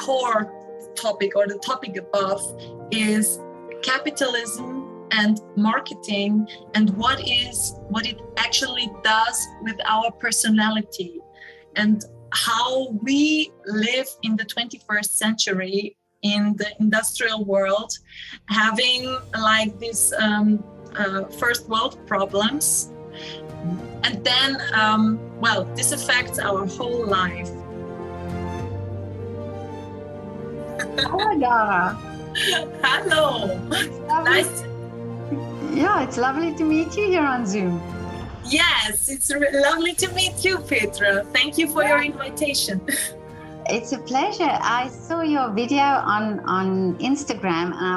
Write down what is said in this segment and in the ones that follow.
core topic, or the topic above, is capitalism and marketing, and what it actually does with our personality, and how we live in the 21st century in the industrial world, having like this first world problems, and then this affects our whole life. Hello, Dara. Hello. Nice. Yeah, it's lovely to meet you here on Zoom. Yes, it's lovely to meet you, Petra. Thank you for your invitation. It's a pleasure. I saw your video on Instagram, and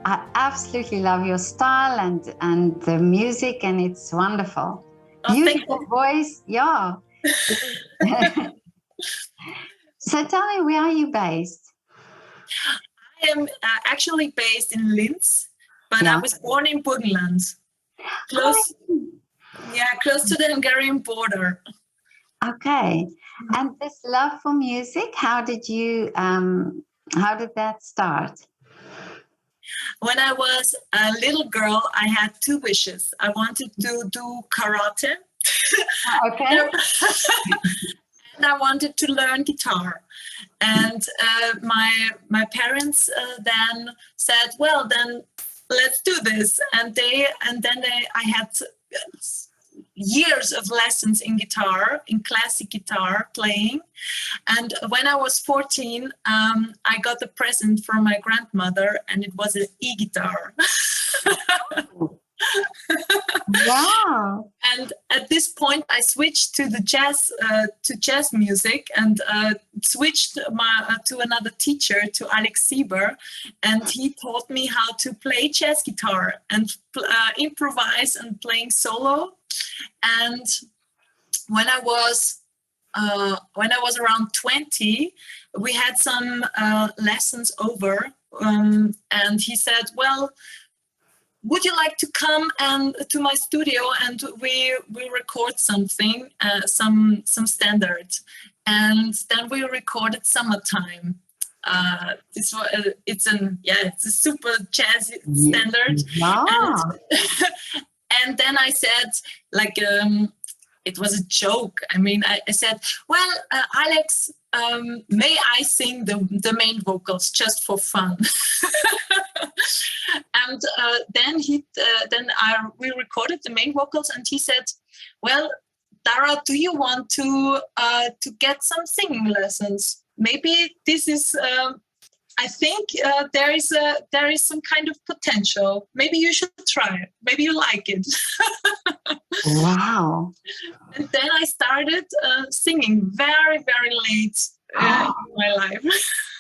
I absolutely love your style and the music, and it's wonderful. Oh, beautiful voice. Yeah. So tell me, where are you based? I am actually based in Linz, but I was born in Burgenland, close to the Hungarian border. Okay. And this love for music, how did that start? When I was a little girl, I had two wishes. I wanted to do karate. Okay. And I wanted to learn guitar. And my parents then said, well, then let's do this. And I had years of lessons in guitar, in classic guitar playing. And when I was 14, I got a present from my grandmother, and it was an e-guitar. Wow. And at this point, I switched to the jazz music, and switched to another teacher, to Alex Sieber, and he taught me how to play jazz guitar and improvise and playing solo. And when I was around 20, we had some lessons over, and he said, well, would you like to come to my studio and we record something, some standards? And then we recorded Summertime. It's a super jazzy standard. Wow. And then I said, it was a joke. I mean, I said, well, Alex, may I sing the main vocals just for fun? And then we recorded the main vocals, and he said, well, Dara, do you want to get some singing lessons? Maybe this is. I think there is some kind of potential. Maybe you should try it. Maybe you like it. Wow. And then I started singing very, very late in my life.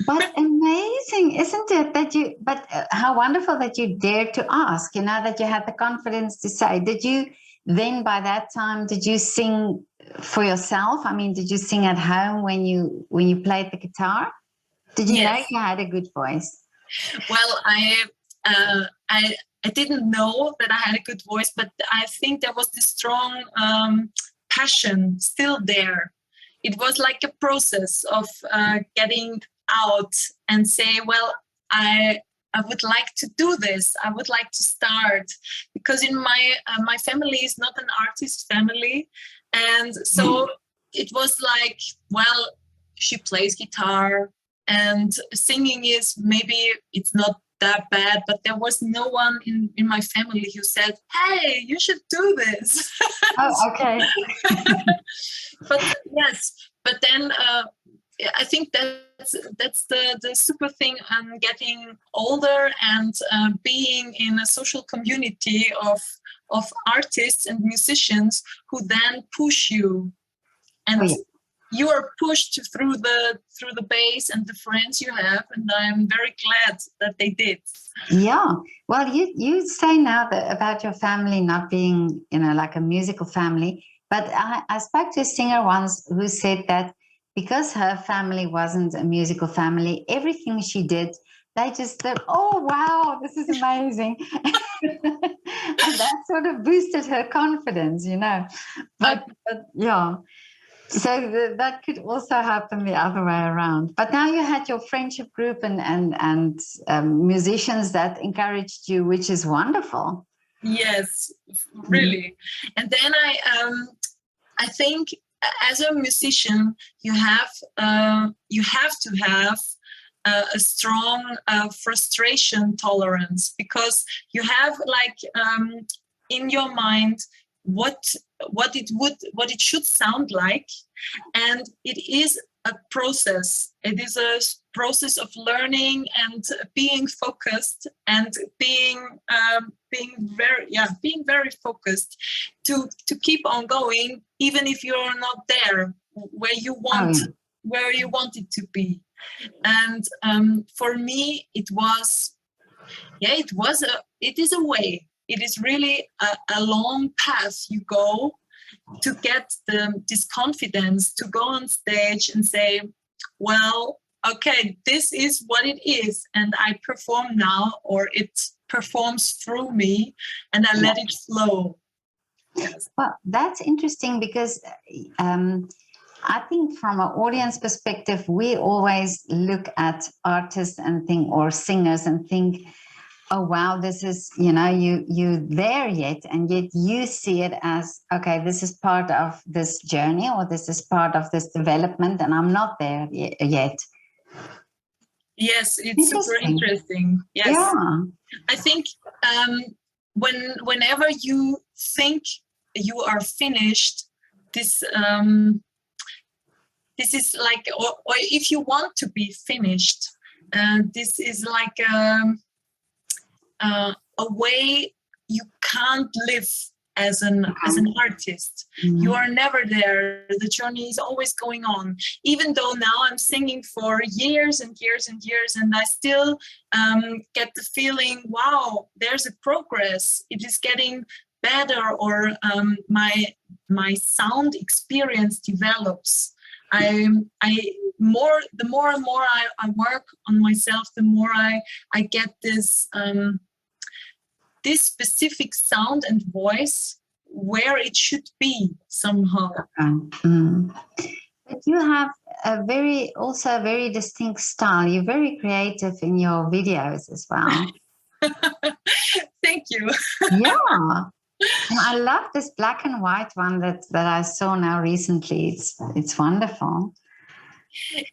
But amazing, isn't it? But how wonderful that you dared to ask, that you had the confidence to say. Did you then, by that time, did you sing for yourself? I mean, did you sing at home when you played the guitar? Did you know you had a good voice? Well, I didn't know that I had a good voice, but I think there was this strong passion still there. It was like a process of getting out and say, well, I would like to do this. I would like to start, because in my family is not an artist family, and so it was like, well, she plays guitar. And singing is, maybe it's not that bad, but there was no one in my family who said, hey, you should do this. Oh, okay. But then I think that's the super thing on getting older and being in a social community of artists and musicians who then push you. And you are pushed through the base and the friends you have, and I'm very glad that they did. Yeah. Well, you say now about your family not being, like a musical family, but I spoke to a singer once who said that because her family wasn't a musical family, everything she did, they just thought, oh, wow, this is amazing. And that sort of boosted her confidence, But yeah. So that could also happen the other way around. But now you had your friendship group and musicians that encouraged you, which is wonderful. Yes, really. And then I think as a musician, you have to have a strong frustration tolerance, because you have like in your mind what it should sound like, and it is a process. It is a process of learning and being focused and being very focused to keep on going, even if you're not there where you want it to be. And for me, it is a way. It is really a long path you go to get this confidence to go on stage and say, well, okay, this is what it is, and I perform now, or it performs through me, and I let it flow. Yes. Well, that's interesting, because I think from an audience perspective, we always look at artists and think, or singers, and think, oh wow, this is, you there yet, and yet you see it as, okay, this is part of this journey, or this is part of this development, and I'm not there yet. Yes, it's super interesting. Yes. Yeah. I think whenever you think you are finished, this is like, or if you want to be finished, this is like a way you can't live as an artist. Mm-hmm. You are never there. The journey is always going on. Even though now I'm singing for years and years and years, and I still get the feeling, wow, there's a progress. It is getting better, or my sound experience develops. The more and more I work on myself, the more I get this specific sound and voice where it should be somehow. But you have also a very distinct style. You're very creative in your videos as well. Thank you. Yeah. And I love this black and white one that I saw now recently. It's wonderful.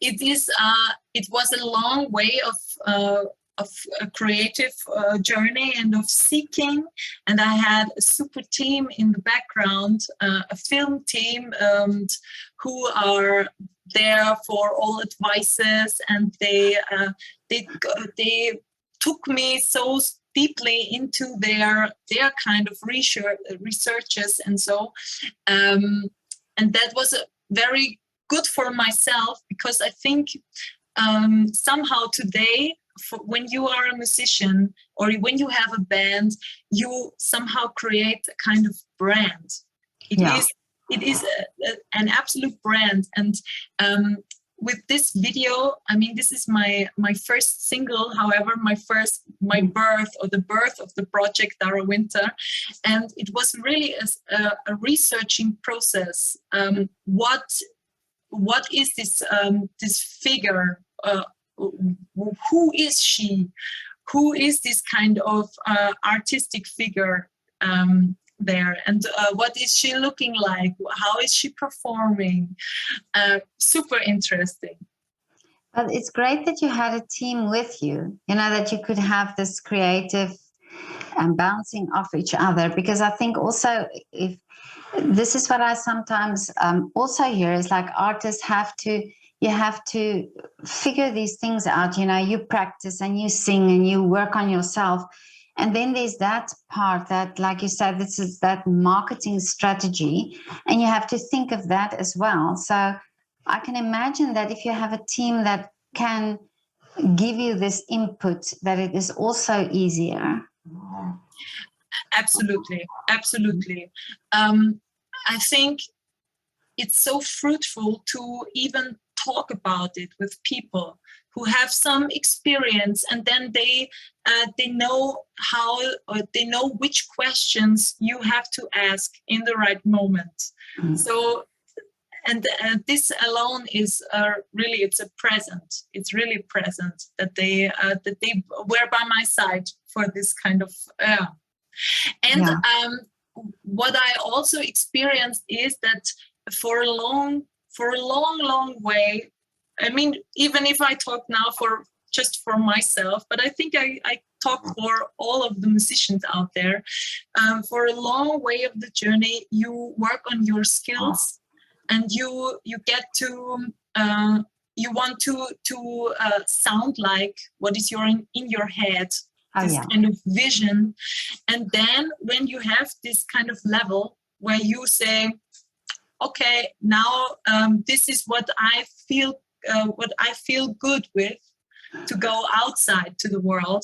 It is. It was a long way of a creative journey and of seeking, and I had a super team in the background, a film team, who are there for all advices, and they took me so deeply into their kind of researches, and so and that was very good for myself, because I think somehow today, when you are a musician or when you have a band, you somehow create a kind of brand. It is an absolute brand. And with this video, I mean, this is my first single, however, my birth, or the birth of the project Dara Winter. And it was really a researching process. What is this figure? Who is she? Who is this kind of artistic figure there? And what is she looking like? How is she performing? Super interesting. But it's great that you had a team with you, that you could have this creative and bouncing off each other, because I think also, if this is what I sometimes also hear, is like artists you have to figure these things out. You practice and you sing and you work on yourself. And then there's that part that, like you said, this is that marketing strategy, and you have to think of that as well. So I can imagine that if you have a team that can give you this input, that it is also easier. Absolutely. I think it's so fruitful to even talk about it with people who have some experience, and then they know how, or they know which questions you have to ask in the right moment. So And this alone is really, it's a present. It's really present that they were by my side for this kind of. And what I also experienced is that for a long way, I mean, even if I talk now just for myself, but I think I talk for all of the musicians out there. For a long way of the journey, you work on your skills, and you get to you want to sound like what is in your head, this kind of vision. And then when you have this kind of level where you say, okay, now this is what I feel good with, to go outside to the world,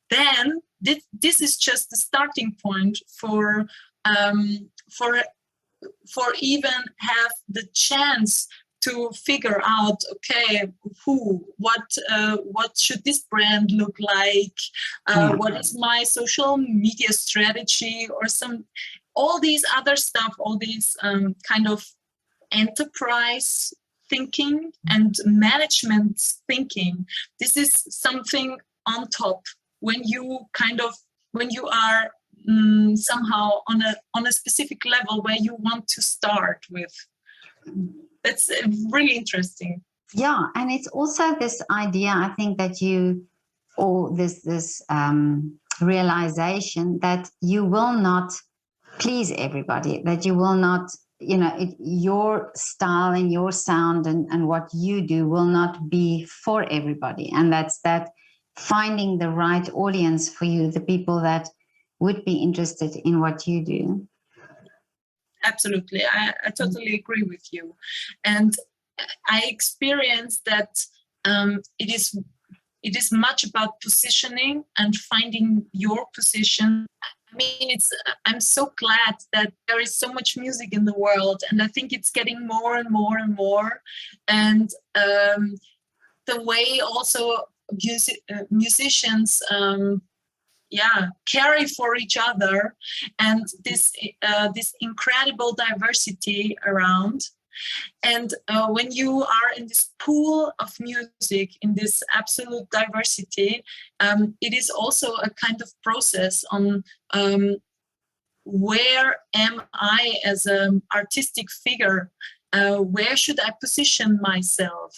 then this is just the starting point for even have the chance to figure out, okay, what should this brand look like? What is my social media strategy, or all these other stuff, all these kind of enterprise thinking and management thinking. This is something on top when you are somehow on a specific level where you want to start with. That's really interesting. Yeah, and it's also this idea, I think, that this realization that you will not please everybody, that you will not, your style and your sound and what you do will not be for everybody. And that's that finding the right audience for you, the people that would be interested in what you do. Absolutely. I totally agree with you. And I experienced that it is much about positioning and finding your position. I mean, I'm so glad that there is so much music in the world, and I think it's getting more and more and more. And the way also musicians carry for each other, and this incredible diversity around. And when you are in this pool of music, in this absolute diversity, it is also a kind of process on where am I as an artistic figure? Where should I position myself?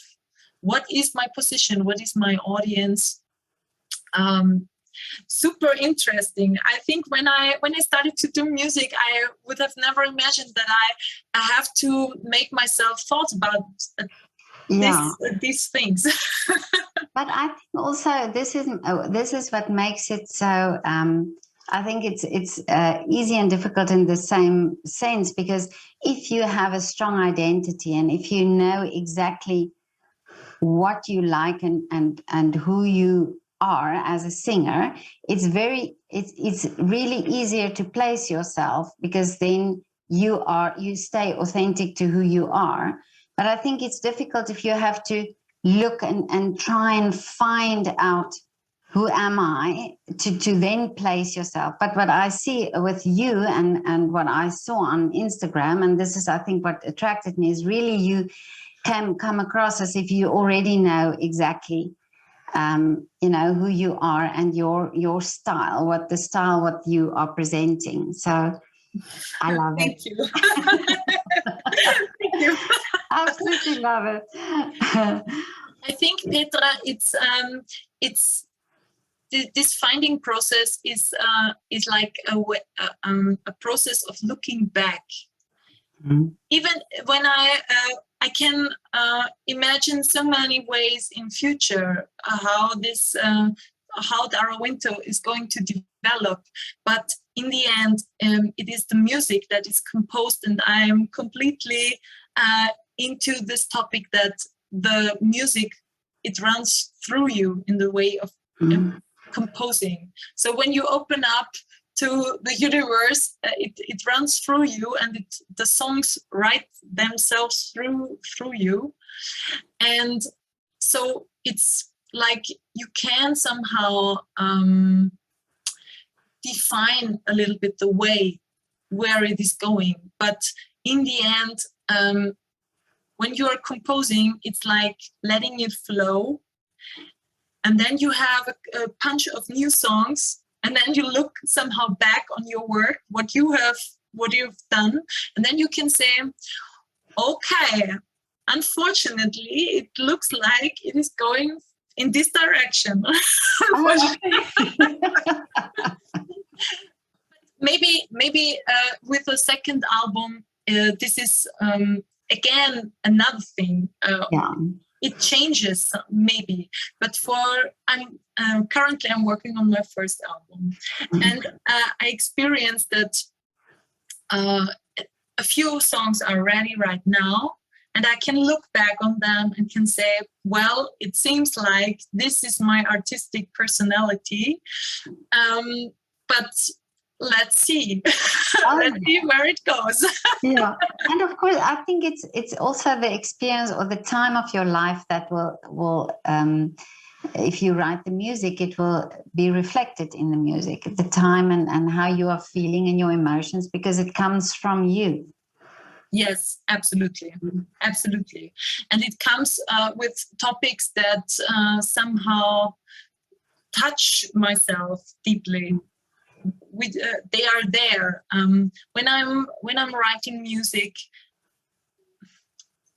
What is my position? What is my audience? Super interesting. I think when I started to do music, I would have never imagined that I have to make myself thought about these things. But I think also this is what makes it so. I think it's easy and difficult in the same sense, because if you have a strong identity and if you know exactly what you like and who you are as a singer, it's really easier to place yourself, because then you stay authentic to who you are. But I think it's difficult if you have to look and try and find out who am I to then place yourself. But what I see with you and what I saw on Instagram, and this is I think what attracted me, is really you can come across as if you already know exactly who you are and your style, what you are presenting. So I love it. Thank you. Thank you. Absolutely love it. I think, Petra, it's this finding process is like a process of looking back. Mm-hmm. Even when I can imagine so many ways in future how Dara Winter is going to develop, but in the end, it is the music that is composed, and I am completely into this topic that the music, it runs through you in the way of composing. So when you open up to the universe, it runs through you, and the songs write themselves through you. And so it's like you can somehow define a little bit the way where it is going. But in the end, when you are composing, it's like letting it flow. And then you have a bunch of new songs, and then you look somehow back on your work, what you've done, and then you can say, okay, unfortunately, it looks like it is going in this direction. maybe with the second album, this is again another thing. It changes maybe, but currently I'm working on my first album, and I experienced that a few songs are ready right now, and I can look back on them and can say, well, it seems like this is my artistic personality, but let's see. Let's see where it goes. Yeah, and of course, I think it's also the experience or the time of your life that will if you write the music, it will be reflected in the music at the time and how you are feeling and your emotions, because it comes from you. Yes, absolutely. Absolutely. And it comes with topics that somehow touch myself deeply. They are there. When I'm writing music,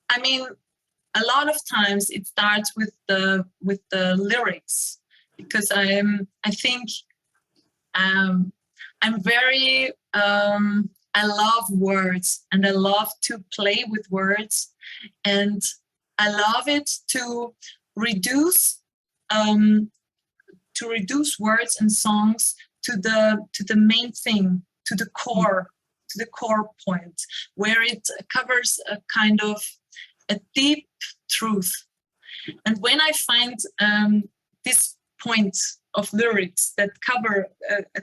I mean, a lot of times it starts with the lyrics, because I think I'm very I love words, and I love to play with words, and I love it to reduce words and songs to the main thing, to the core point, where it covers a kind of a deep truth. And when I find this point of lyrics that cover a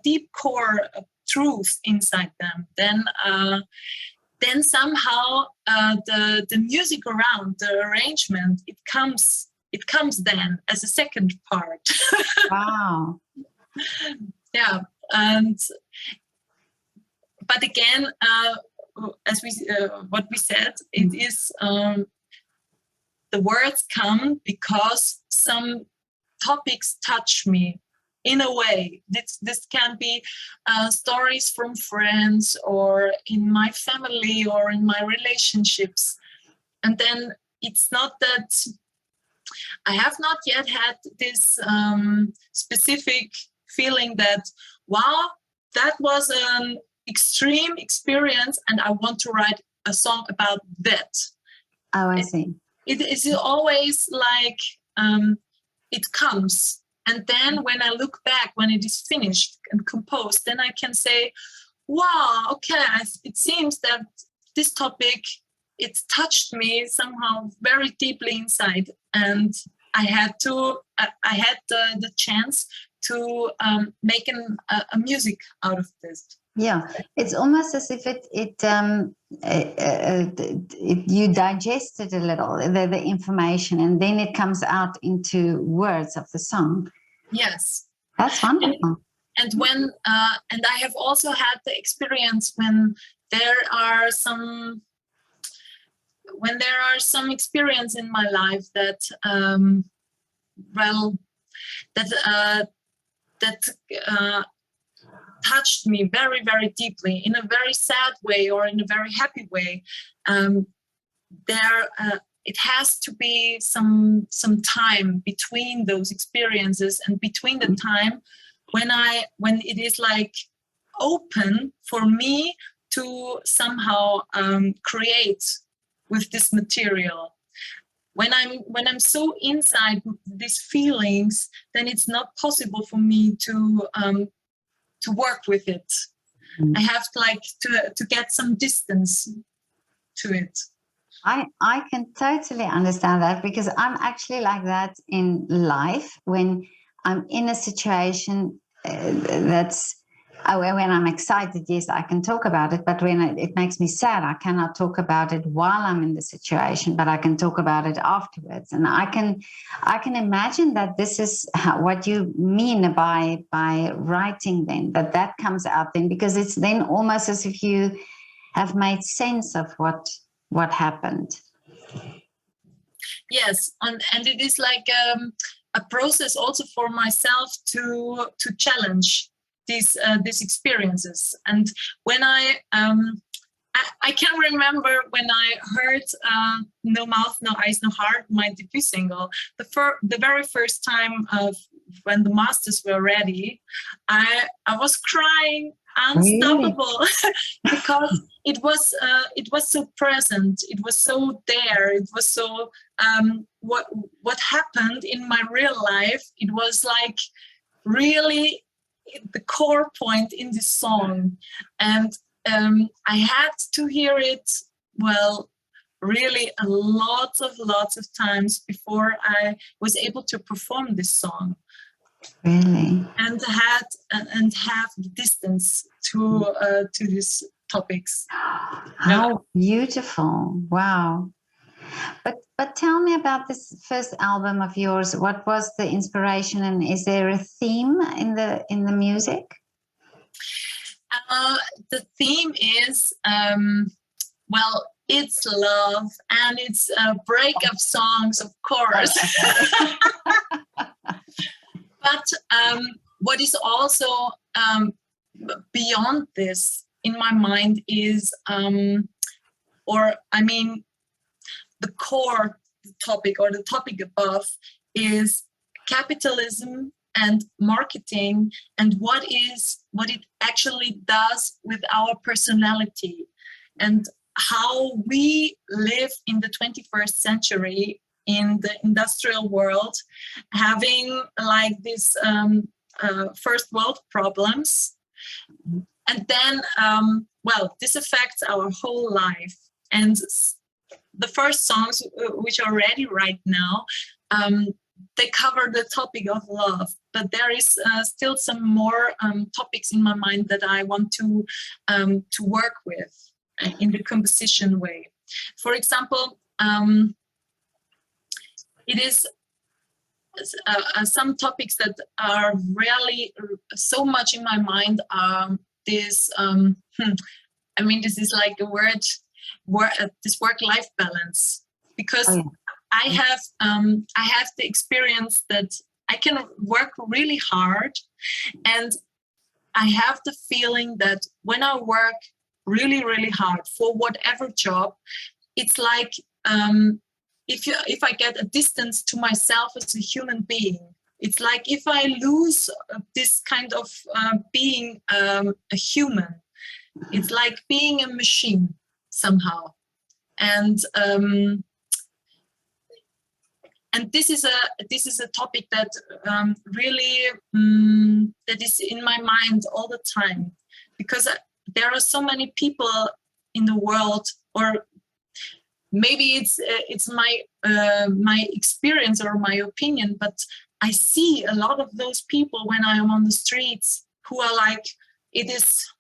deep core truth inside them, then somehow the music around the arrangement, it comes then as a second part. Wow. Yeah, but again, as what we said, it is the words come because some topics touch me in a way. This can be stories from friends, or in my family, or in my relationships, and then it's not that I have not yet had this specific feeling that, wow, that was an extreme experience and I want to write a song about that. Oh, I see. It is always like it comes. And then when I look back, when it is finished and composed, then I can say, wow, okay, it seems that this topic, it touched me somehow very deeply inside. And I had the chance to make a music out of this. Yeah, it's almost as if you digest it a little, the information, and then it comes out into words of the song. Yes, that's wonderful. And when and I have also had the experience when there are some experience in my life that touched me very, very deeply in a very sad way or in a very happy way. It has to be some time between those experiences, and between the time when it is like open for me to somehow create with this material. When I'm so inside these feelings, then it's not possible for me to work with it. I have to get some distance to it. I can totally understand that, because I'm actually like that in life. When I'm in a situation when I'm excited, yes, I can talk about it. But when it makes me sad, I cannot talk about it while I'm in the situation, but I can talk about it afterwards. And I can imagine that this is what you mean by writing then, that comes out then, because it's then almost as if you have made sense of what what happened. Yes, and it is like a process also for myself to challenge these experiences. And when I can remember when I heard No Mouth, No Eyes, No Heart, my debut single, the very first time of when the masters were ready, I was crying unstoppable. Really? Because it was so present, it was so there, it was so what happened in my real life, it was like really the core point in this song. And I had to hear it, well, really lots of times before I was able to perform this song. Really? And have the distance to these topics. How beautiful! Wow. But tell me about this first album of yours. What was the inspiration, and is there a theme in the music? The theme is well, it's love, and it's breakup songs, of course. But what is also beyond this in my mind is, the core topic, or the topic above, is capitalism and marketing, and what it actually does with our personality, and how we live in the 21st century in the industrial world, having like this first world problems. And then, this affects our whole life. And the first songs, which are ready right now, they cover the topic of love. But there is still some more topics in my mind that I want to work with in the composition way. For example, it is some topics that are really so much in my mind. This is like a word, this work-life balance, because I have the experience that I can work really hard, and I have the feeling that when I work really, really hard for whatever job, it's like if I get a distance to myself as a human being, it's like if I lose this kind of being a human, it's like being a machine somehow. And this is a topic that really that is in my mind all the time, because there are so many people in the world, or maybe it's my experience or my opinion, but I see a lot of those people when I am on the streets who are like, it is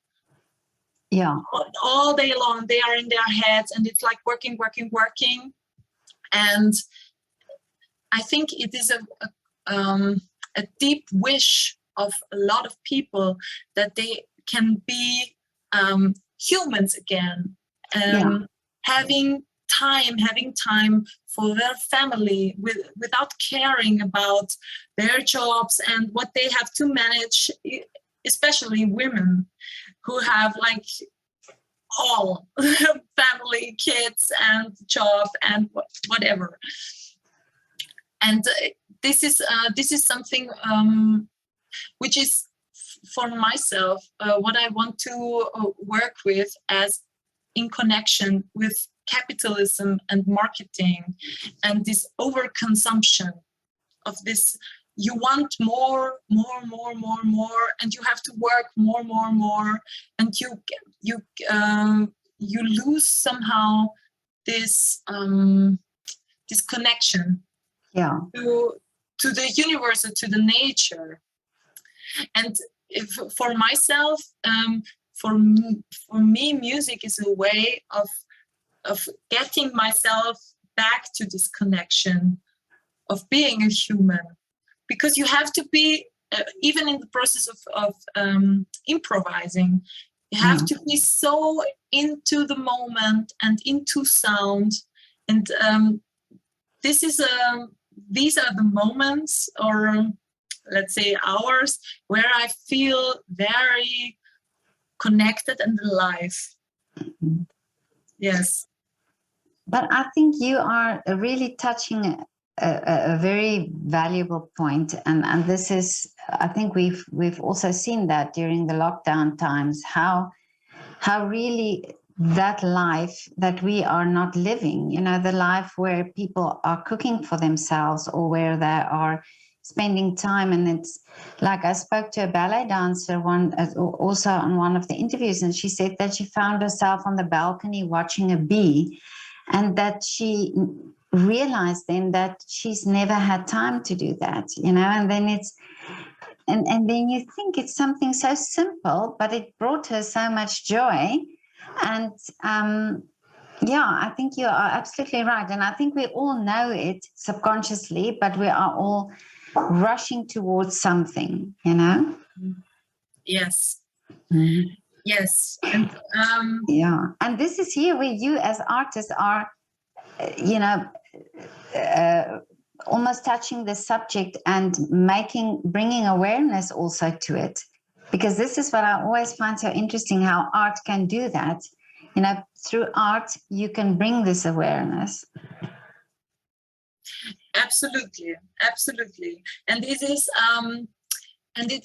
all day long, they are in their heads, and it's like working. And I think it is a deep wish of a lot of people that they can be humans again, having time for their family, without caring about their jobs and what they have to manage, especially women who have like all family, kids, and job, and whatever. And this is something which is for myself what I want to work with, as in connection with capitalism and marketing, and this overconsumption of this. You want more, and you have to work more, and you lose somehow this this connection to the universe, or to the nature. And for myself, for me, music is a way of getting myself back to this connection of being a human, because you have to be, even in the process of improvising, You have to be so into the moment and into sound. And these are the moments, or let's say hours, where I feel very connected and alive. Yes. But I think you are really touching a very valuable point, and this is, I think we've also seen that during the lockdown times, how really that life that we are not living, you know, the life where people are cooking for themselves or where they are spending time. And it's like, I spoke to a ballet dancer also on one of the interviews, and she said that she found herself on the balcony watching a bee, and that she realized then that she's never had time to do that, you know. And then it's and then you think it's something so simple, but it brought her so much joy. And yeah, I think you are absolutely right. And I think we all know it subconsciously, but we are all rushing towards something, you know. Yes. Mm-hmm. Yes. And yeah, and this is here where you as artists are, you know, almost touching the subject and bringing awareness also to it, because this is what I always find so interesting, how art can do that. You know, through art you can bring this awareness. Absolutely. And it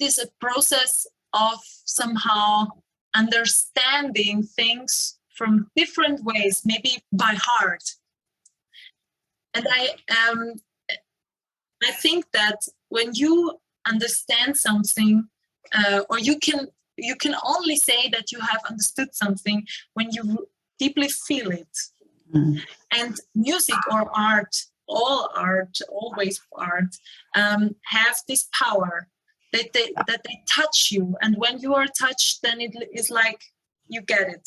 is a process of somehow understanding things from different ways, maybe by heart. And I think that when you understand something, or you can only say that you have understood something when you deeply feel it. Mm. And music or art, always art, have this power that they touch you. And when you are touched, then it is like you get it.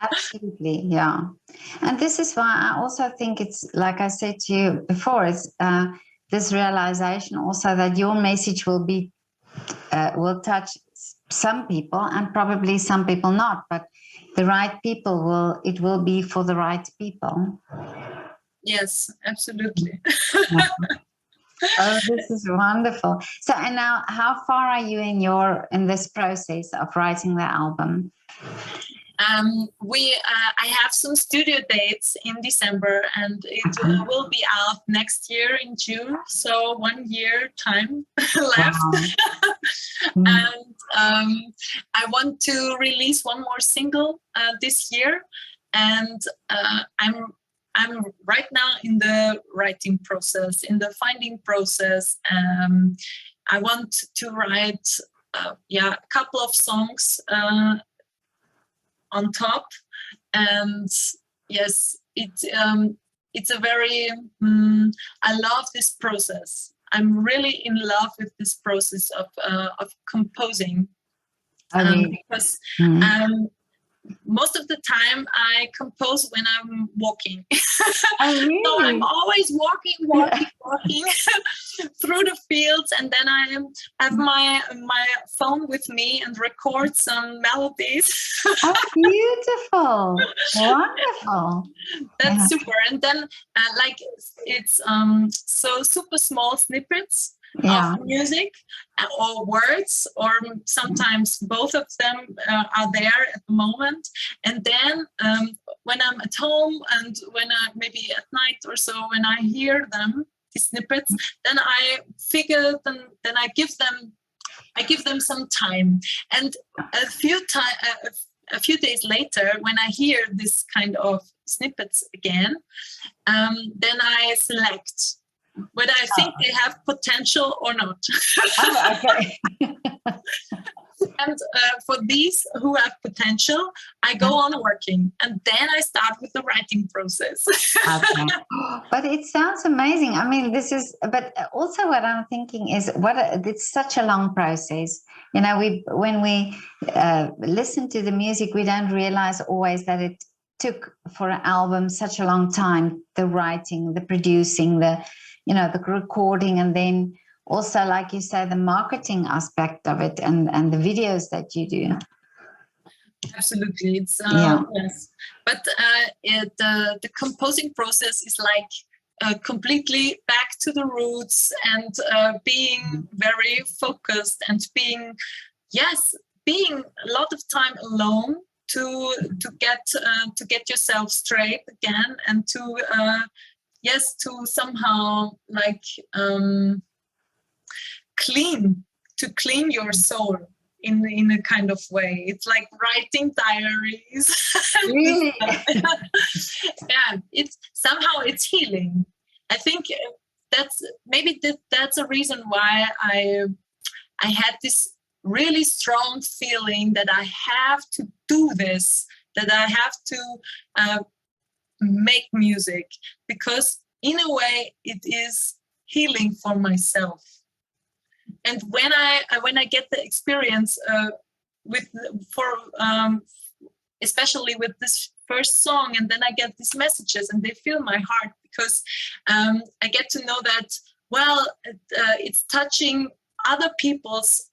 Absolutely, yeah. And this is why I also think it's, like I said to you before, it's this realization also that your message will touch some people, and probably some people not, but the right people it will be for the right people. Yes, absolutely. Oh, this is wonderful. So, and now, how far are you in this process of writing the album? I have some studio dates in December, and it will be out next year in June. So 1 year time left. Wow. And I want to release one more single this year, and I'm right now in the writing process, in the finding process. I want to write a couple of songs on top, and yes, it's a very I love this process. I'm really in love with this process of composing, because most of the time I compose when I'm walking. Oh, really? So I'm always walking through the fields, and then I have my phone with me and record some melodies. Oh, beautiful. Wonderful. That's super. And then it's so super small snippets of music or words, or sometimes both of them are there at the moment. And then when I'm at home, and when I maybe at night or so, when I hear them, these snippets, then I figure them, then I give them some time. And a few days later, when I hear this kind of snippets again, then I select whether I think they have potential or not. Oh, okay. And for these who have potential, I go on working, and then I start with the writing process. Okay. But it sounds amazing. I mean, but also what I'm thinking is, it's such a long process. You know, when we listen to the music, we don't realize always that it took for an album such a long time, the writing, the producing, the recording, and then also, like you say, the marketing aspect of it, and the videos that you do. Absolutely, it's Yeah. yes, but the composing process is like completely back to the roots and being very focused and being a lot of time alone to get yourself straight again and to somehow like clean your soul in a kind of way. It's like writing diaries. Really? Yeah, it's healing. I think that's a reason why I had this really strong feeling that I have to do this, that I have to make music, because in a way it is healing for myself. And when I get the experience especially with this first song, and then I get these messages and they fill my heart, because I get to know that it's touching other people's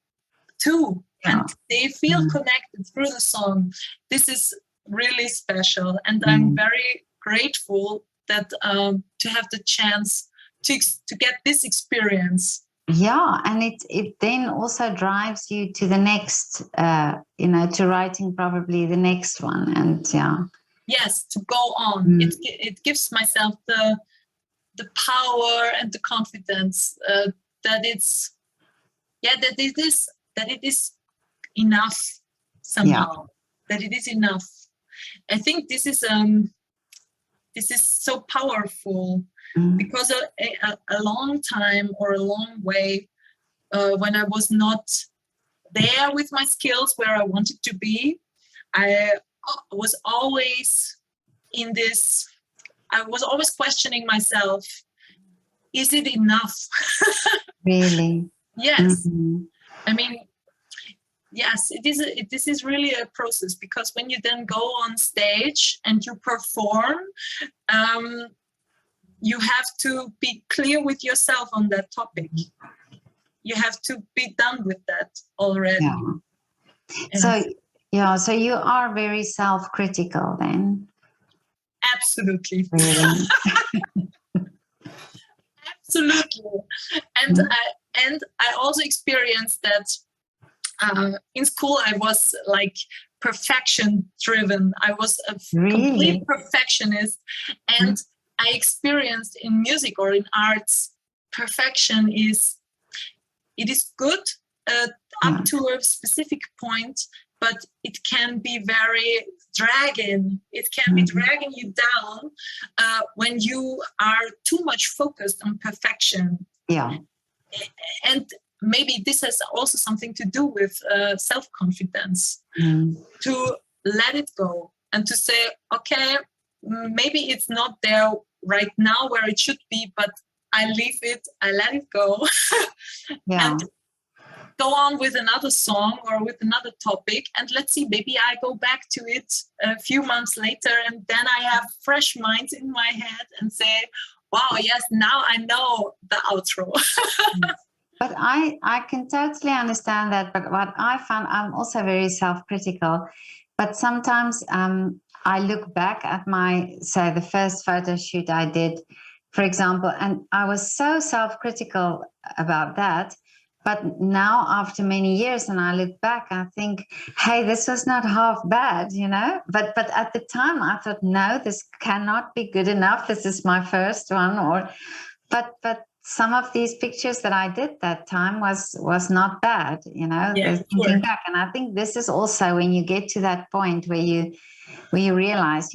too, and they feel connected through the song. This is really special, and I'm very grateful that to have the chance to get this experience. Yeah, and it then also drives you to the next, to writing probably the next one, and yes, to go on. It gives myself the power and the confidence that it is enough somehow. That it is enough. I think this is so powerful. Because a long time or a long way when I was not there with my skills where I wanted to be, I was always I was always questioning myself, is it enough? Really? Yes. I mean, yes, this is really a process, because when you then go on stage and you perform, you have to be clear with yourself on that topic. You have to be done with that already. Yeah. So you are very self-critical then? Absolutely. Really? Absolutely. And I also experienced that in school I was like perfection driven. I was a complete perfectionist, and I experienced in music or in arts, perfection is good up to a specific point, but it can be very dragging. It can be dragging you down when you are too much focused on perfection. Yeah. And maybe this has also something to do with self-confidence, to let it go and to say, okay, maybe it's not there right now where it should be, but I leave it, I let it go, and go on with another song or with another topic. And let's see, maybe I go back to it a few months later, and then I have fresh minds in my head and say, wow, yes, now I know the outro. But I can totally understand that. But what I found, I'm also very self-critical, but sometimes I look back at the first photo shoot I did, for example, and I was so self-critical about that. But now, after many years, and I look back, I think, hey, this was not half bad, But at the time, I thought, no, this cannot be good enough. This is my first one, but some of these pictures that I did that time was not bad, thinking back. And I think this is also when you get to that point where you realize,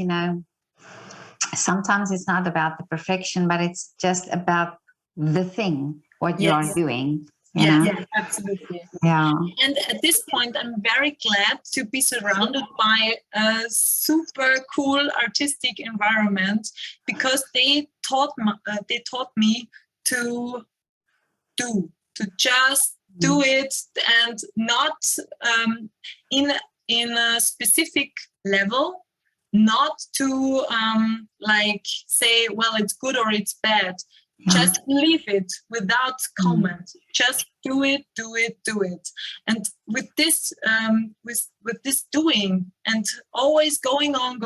sometimes it's not about the perfection, but it's just about the thing, what you are doing. Yeah, absolutely. Yeah. And at this point, I'm very glad to be surrounded by a super cool artistic environment, because they taught me to just do it, and not in a specific level, not to like say, well, it's good or it's bad, Just leave it without comment. Just do it, do it, do it. And with this, with this doing and always going on,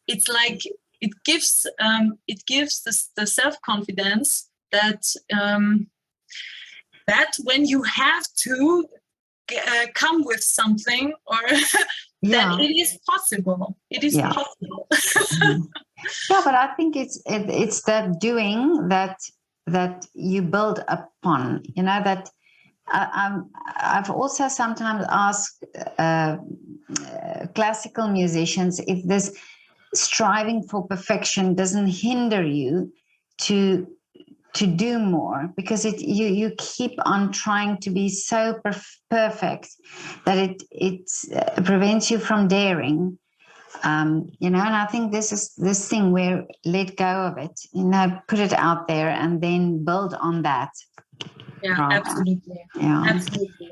it's like it gives the self-confidence that that when you have to come with something or that it is possible. It is possible. Yeah, but I think it's that doing that you build upon. You know, that I've also sometimes asked classical musicians if this striving for perfection doesn't hinder you to do more, because you keep on trying to be so perfect that it prevents you from daring. You know, and I think this is this thing where let go of it, you know, put it out there and then build on that. Yeah, absolutely. Yeah, absolutely.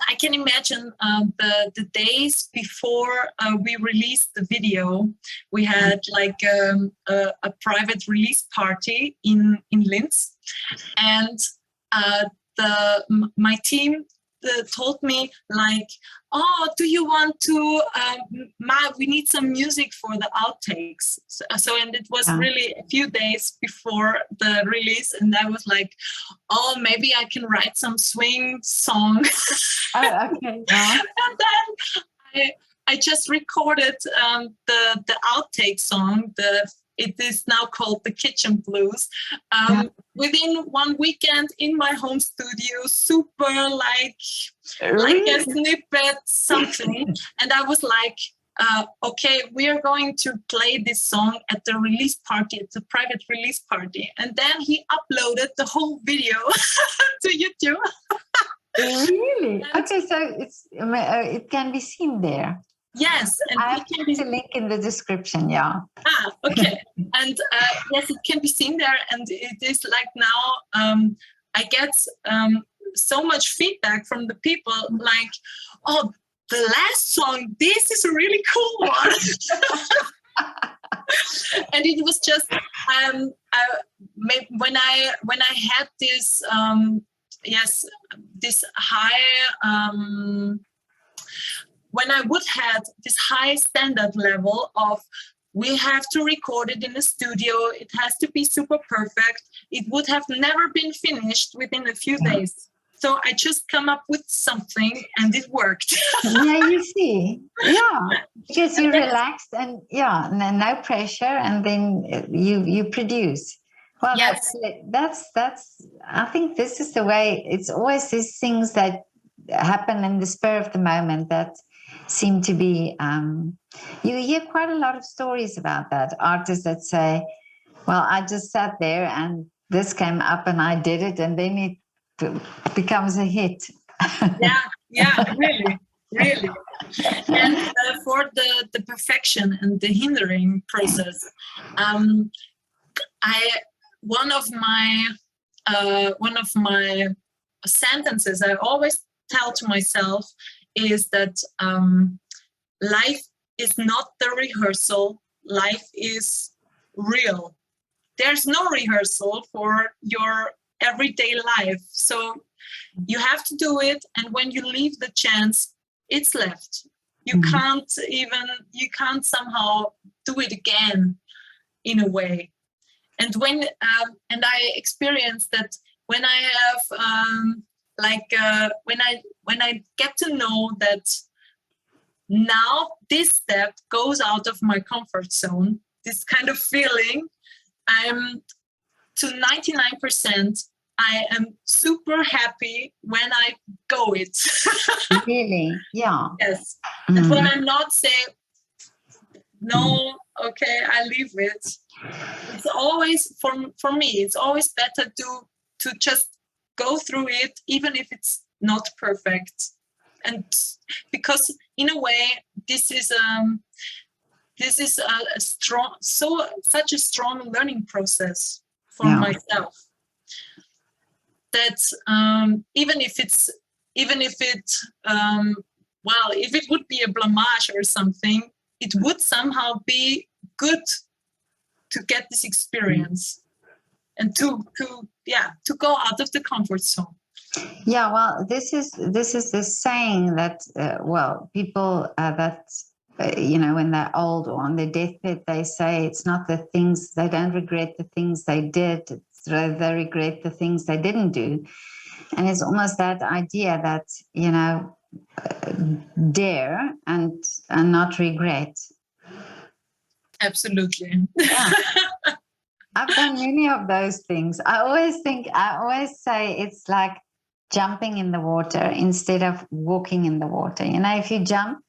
I can imagine the days before we released the video, we had like a private release party in Linz, and my team told me like, oh, do you want to we need some music for the outtakes. So and it was really a few days before the release, and I was like, oh, maybe I can write some swing song. Oh, okay. And then I just recorded the outtake song. It is now called the Kitchen Blues. Within one weekend in my home studio, super like a snippet, something. And I was like, okay, we are going to play this song at the release party, at the private release party. And then he uploaded the whole video to YouTube. Really? Okay, so it can be seen there. Yes, and I have put a link in the description. Yeah. Okay. And yes, it can be seen there, and it is like now I get so much feedback from the people, like, oh, the last song, this is a really cool one. And it was just when I had this this high. When I would have this high standard level of we have to record it in the studio, it has to be super perfect, it would have never been finished within a few days. So I just come up with something and it worked. Yeah, you see. Yeah, because you relaxed and no pressure, and then you produce. Well, yes. that's I think this is the way. It's always these things that happen in the spur of the moment that seem to be, you hear quite a lot of stories about that. Artists that say, well, I just sat there and this came up and I did it, and then it becomes a hit. Really. And for the perfection and the hindering process, one of my sentences I always tell to myself is that life is not the rehearsal, life is real. There's no rehearsal for your everyday life. So you have to do it, and when you leave the chance, it's left. You can't somehow do it again in a way. And when and I experienced that when I have when I get to know that now this step goes out of my comfort zone, this kind of feeling, I'm to 99%, I am super happy when I go it. Really? Yeah. Yes. And when I'm not saying, no, okay, I leave it. It's always, for me, it's always better to just go through it, even if it's not perfect. And because in a way, this is such a strong learning process for myself. That even if it would be a blamage or something, it would somehow be good get this experience and to go out of the comfort zone. Yeah, well, this is the saying that people that when they're old or on their deathbed, they say it's not the things they don't regret the things they did, they regret the things they didn't do, and it's almost that idea that dare and not regret. Absolutely. Yeah. I've done many of those things. I always say it's like jumping in the water instead of walking in the water. If you jump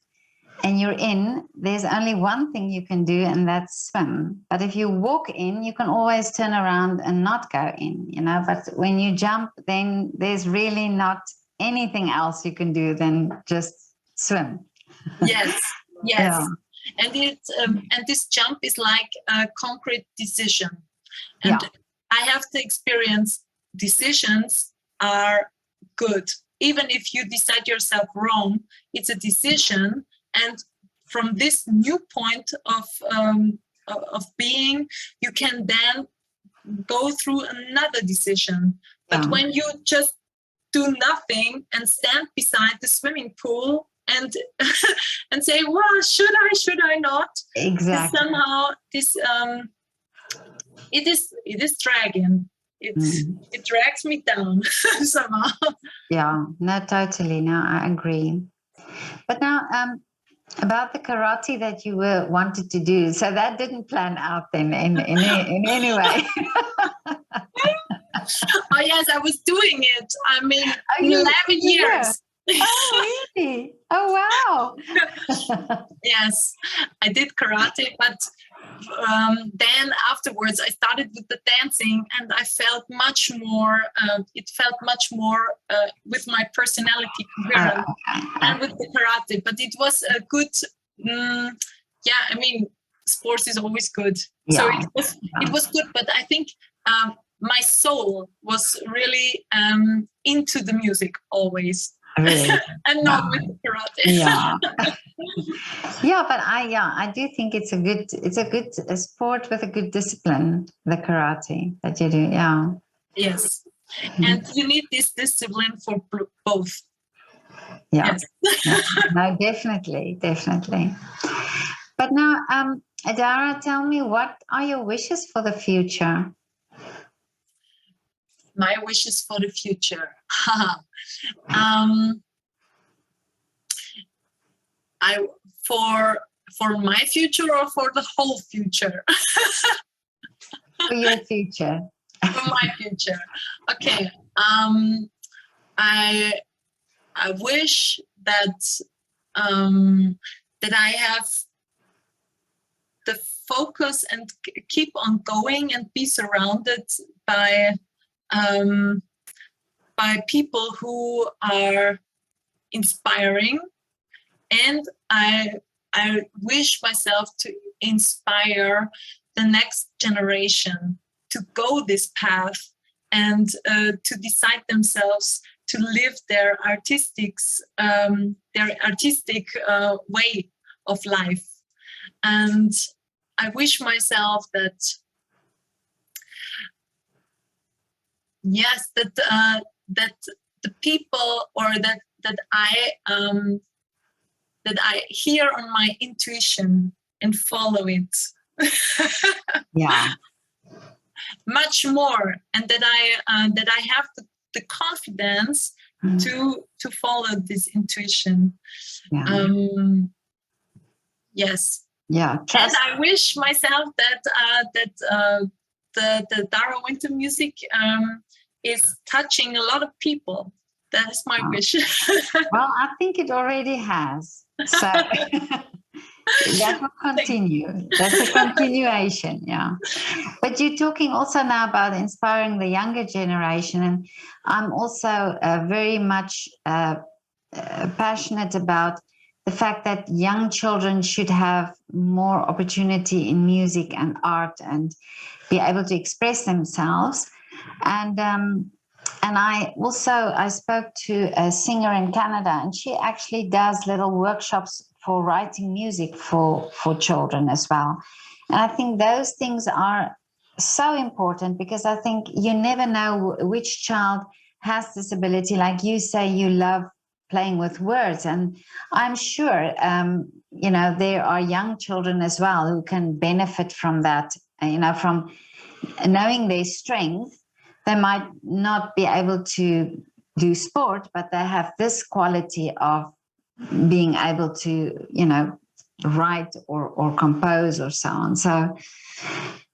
and you're in, there's only one thing you can do, and that's swim. But if you walk in, you can always turn around and not go in, But when you jump, then there's really not anything else you can do than just swim. Yes. Yeah. And and this jump is like a concrete decision. And I have to experience decisions are good. Even if you decide yourself wrong, it's a decision. And from this new point of being, you can then go through another decision. But when you just do nothing and stand beside the swimming pool and and say, well, should I not? Exactly. Somehow this it is dragging. It drags me down somehow. Yeah, no, totally. No, I agree. But now, about the karate that you wanted to do, so that didn't plan out then in any way. Oh yes, I was doing it. I mean, 11 years. Oh really? Oh wow. Yes, I did karate, but then afterwards I started with the dancing, and I felt much more. It felt much more with my personality coherent and with the karate. But it was a good. I mean, sports is always good, so it was good. But I think my soul was really into the music always. Really? And not with the karate. But I do think it's a good sport with a good discipline, the karate that you do. Yeah. Yes. And you need this discipline for both. Yeah. Yes. No, definitely. But now, Dara, tell me, what are your wishes for the future? My wishes for the future. For my future or for the whole future? For your future. For my future. Okay. I wish that that I have the focus and keep on going and be surrounded by people who are inspiring, and I wish myself to inspire the next generation to go this path and to decide themselves to live their artistic way of life. And I wish myself that that the people, or that I hear on my intuition and follow it. Yeah. Much more, and that I have the confidence to follow this intuition. Yeah. Yes. Yeah. And I wish myself that the Dara Winter music is touching a lot of people. That is my wish. Well, I think it already has. So that will continue. That's a continuation, yeah. But you're talking also now about inspiring the younger generation, and I'm also very much passionate about the fact that young children should have more opportunity in music and art and be able to express themselves. And I spoke to a singer in Canada, and she actually does little workshops for writing music for children as well. And I think those things are so important, because I think you never know which child has this ability. Like you say, you love playing with words, and I'm sure there are young children as well who can benefit from that, from knowing their strength. They might not be able to do sport, but they have this quality of being able to write or compose or so on. So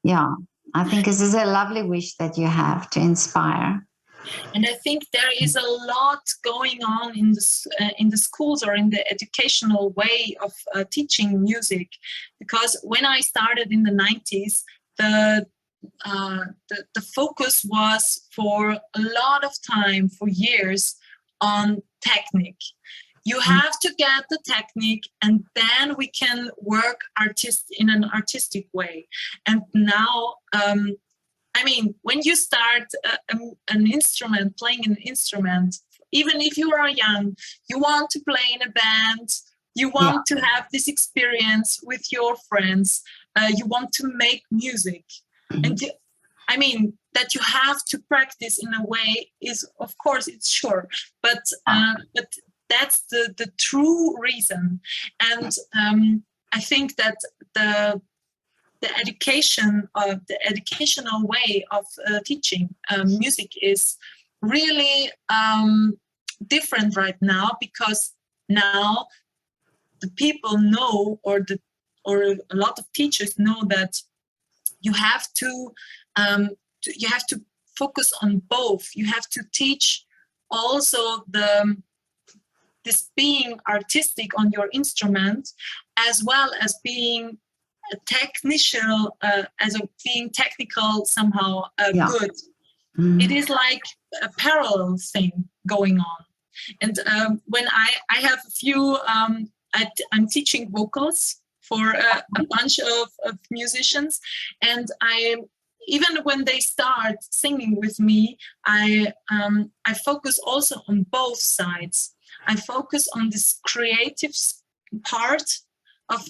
yeah, I think this is a lovely wish that you have to inspire. And I think there is a lot going on in the schools or in the educational way of teaching music, because when I started in the 90s, the focus was for a lot of time, for years, on technique. You have to get the technique, and then we can work in an artistic way. And now, when you start an instrument, playing an instrument, even if you are young, you want to play in a band, you want to have this experience with your friends, you want to make music. And that you have to practice in a way is, of course, it's sure, but that's the true reason. And I think that the educational way of teaching music is really different right now, because now the people know, or a lot of teachers know, that you have to focus on both. You have to teach also this being artistic on your instrument, as well as being a technical, being technical somehow good. It is like a parallel thing going on. And when I have a few, I'm teaching vocals for a bunch of musicians, and even when they start singing with me, I focus also on both sides. I focus on this creative part of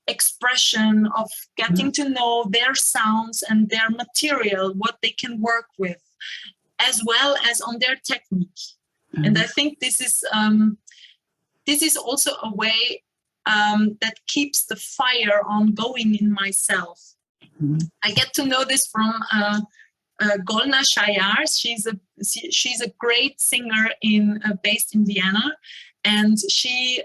expression, of getting to know their sounds and their material, what they can work with, as well as on their technique. And I think this is also a way that keeps the fire on going in myself. I get to know this from Golna Shayar. She's a great singer based in Vienna, and she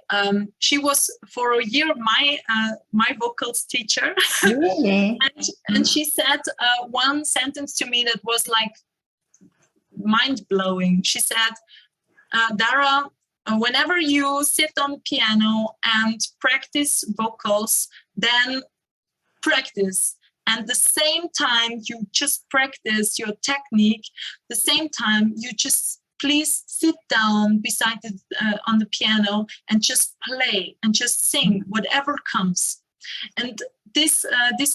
was for a year my vocals teacher. Really? and she said one sentence to me that was like mind-blowing. She said, Dara, whenever you sit on the piano and practice vocals, then practice. And the same time you just practice your technique, the same time you just please sit down beside on the piano and just play and just sing whatever comes. And this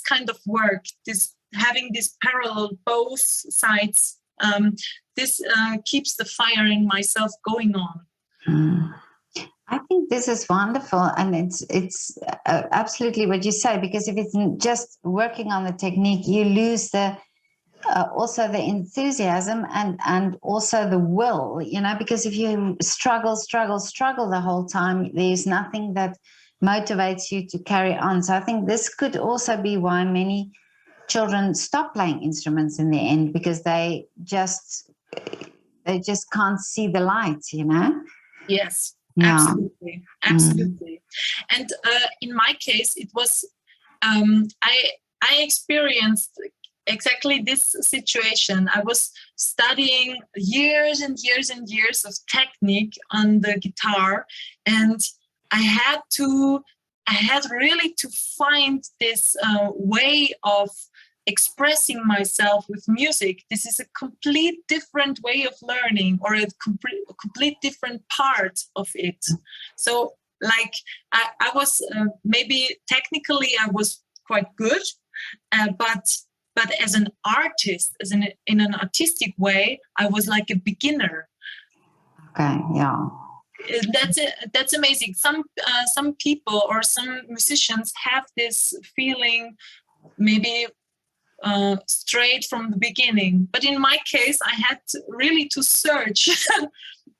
kind of work, this having this parallel both sides, this keeps the fire in myself going on. I think this is wonderful, and it's absolutely what you say, because if it's just working on the technique, you lose also the enthusiasm and also the will, because if you struggle the whole time, there's nothing that motivates you to carry on. So I think this could also be why many children stop playing instruments in the end, because they just can't see the light, Yes. Yeah. Absolutely. And in my case, it was I experienced exactly this situation. I was studying years and years and years of technique on the guitar, and I had really to find this way of expressing myself with music. This is a complete different way of learning, or a complete different part of it. So like I was maybe technically I was quite good, but as an artist, in an artistic way, I was like a beginner. Okay, yeah. That's amazing. Some people or some musicians have this feeling, maybe straight from the beginning. But in my case, I had really to search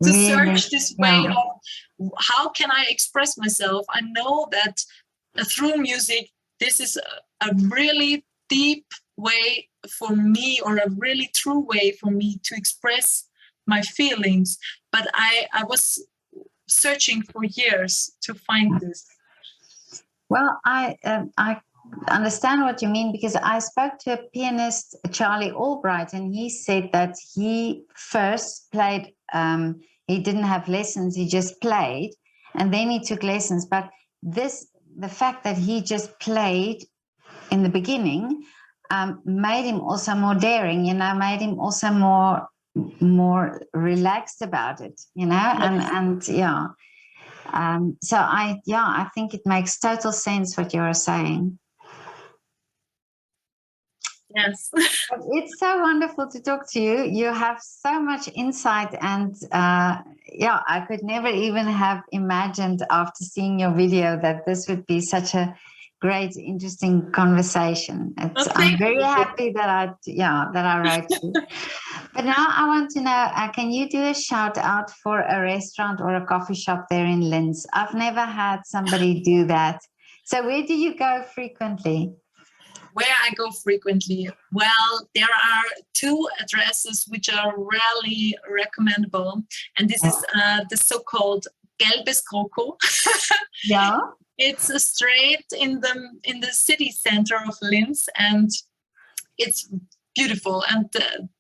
to search this way of how can I express myself. I know that through music, this is a really deep way for me, or a really true way for me to express my feelings. But I was searching for years to find this. Well, I understand what you mean, because I spoke to a pianist, Charlie Albright, and he said that he first played, he didn't have lessons, he just played, and then he took lessons. But the fact that he just played in the beginning made him also more daring, made him also more relaxed about it, and yeah. So I think it makes total sense what you are saying. Yes. It's so wonderful to talk to you. You have so much insight, and I could never even have imagined after seeing your video that this would be such a great, interesting conversation. I'm very happy that I wrote you. But now I want to know, can you do a shout out for a restaurant or a coffee shop there in Linz? I've never had somebody do that. So where do you go frequently? Where I go frequently? Well, there are two addresses which are really recommendable. And this is the so-called Gelbes Krokodil. Yeah. It's straight in the city center of Linz, and it's beautiful, and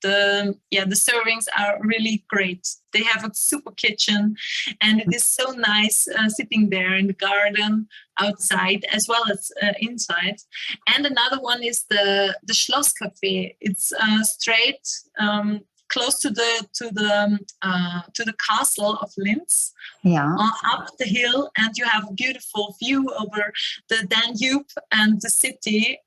the servings are really great. They have a super kitchen, and it is so nice sitting there in the garden, outside as well as inside. And another one is the Schloss cafe. It's straight close to the castle of Linz. Yeah. Up the hill, and you have a beautiful view over the Danube and the city.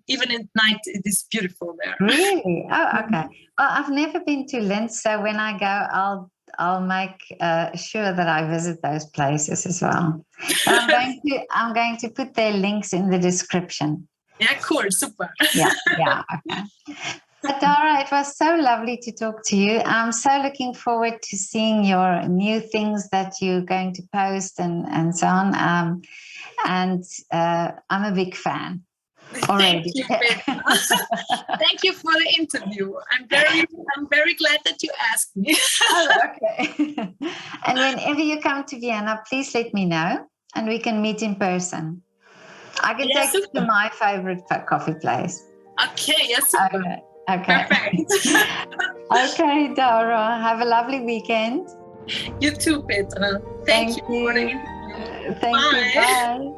Even at night, it is beautiful there. Really? Oh, okay. Well, I've never been to Linz, so when I go, I'll make sure that I visit those places as well. I'm going to put their links in the description. Yeah, cool, super. Yeah, okay. But Dara, it was so lovely to talk to you. I'm so looking forward to seeing your new things that you're going to post and so on. I'm a big fan already. Thank you, thank you for the interview. I'm very glad that you asked me. Oh, okay. And whenever you come to Vienna, please let me know, and we can meet in person. I can take you to my favorite coffee place. Okay, yes. Super. Okay. Perfect. Okay, Dara. Have a lovely weekend. You too, Petra. Thank you for the interview. Thank you. Bye.